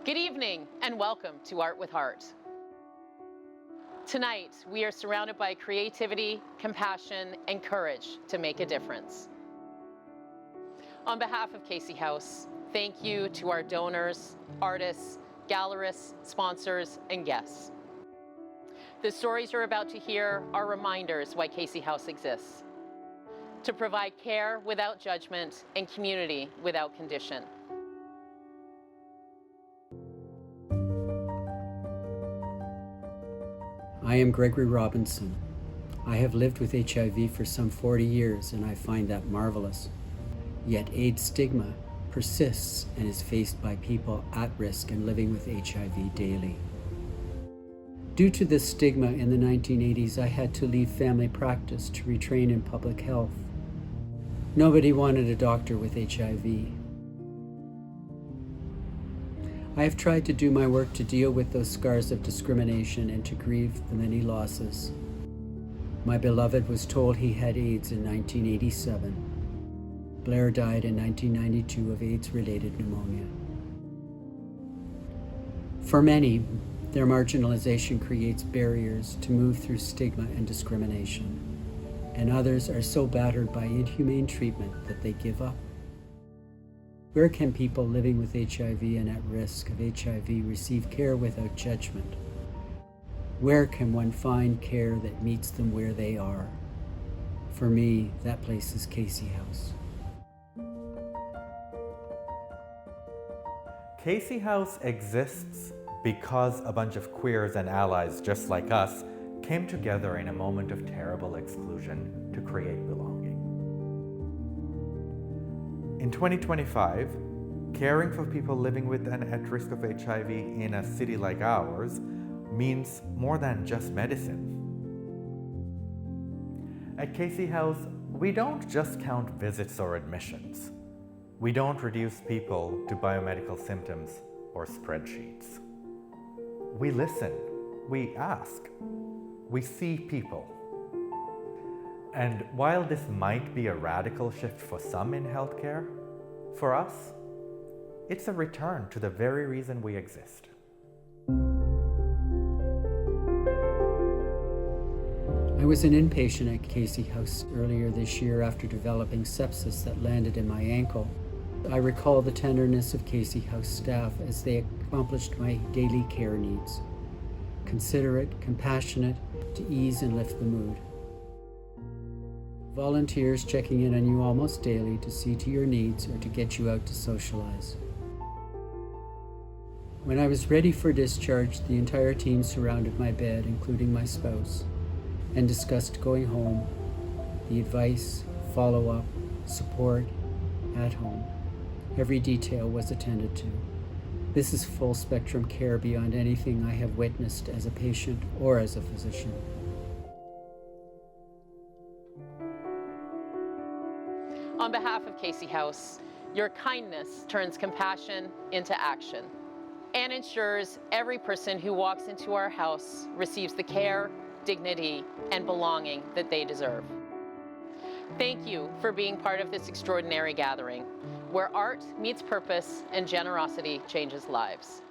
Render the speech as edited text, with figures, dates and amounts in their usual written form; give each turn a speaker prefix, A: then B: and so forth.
A: Good evening and welcome to Art with Heart. Tonight, we are surrounded by creativity, compassion, and courage to make a difference. On behalf of Casey House, thank you to our donors, artists, gallerists, sponsors, and guests. The stories you're about to hear are reminders why Casey House exists: to provide care without judgment and community without condition.
B: I am Gregory Robinson. I have lived with HIV for some 40 years and I find that marvelous. Yet AIDS stigma persists and is faced by people at risk and living with HIV daily. Due to this stigma in the 1980s, I had to leave family practice to retrain in public health. Nobody wanted a doctor with HIV. I have tried to do my work to deal with those scars of discrimination and to grieve the many losses. My beloved was told he had AIDS in 1987. Blair died in 1992 of AIDS-related pneumonia. For many, their marginalization creates barriers to move through stigma and discrimination, and others are so battered by inhumane treatment that they give up. Where can people living with HIV and at risk of HIV receive care without judgment? Where can one find care that meets them where they are? For me, that place is Casey House.
C: Casey House exists because a bunch of queers and allies just like us came together in a moment of terrible exclusion to create belonging. In 2025, caring for people living with and at risk of HIV in a city like ours means more than just medicine. At Casey House, we don't just count visits or admissions. We don't reduce people to biomedical symptoms or spreadsheets. We listen, we ask, we see people. And while this might be a radical shift for some in healthcare, for us, it's a return to the very reason we exist.
B: I was an inpatient at Casey House earlier this year after developing sepsis that landed in my ankle. I recall the tenderness of Casey House staff as they accomplished my daily care needs. Considerate, compassionate, to ease and lift the mood. Volunteers checking in on you almost daily to see to your needs or to get you out to socialize. When I was ready for discharge, the entire team surrounded my bed, including my spouse, and discussed going home, the advice, follow-up, support, at home. Every detail was attended to. This is full-spectrum care beyond anything I have witnessed as a patient or as a physician.
A: On behalf of Casey House, your kindness turns compassion into action and ensures every person who walks into our house receives the care, dignity, and belonging that they deserve. Thank you for being part of this extraordinary gathering, where art meets purpose and generosity changes lives.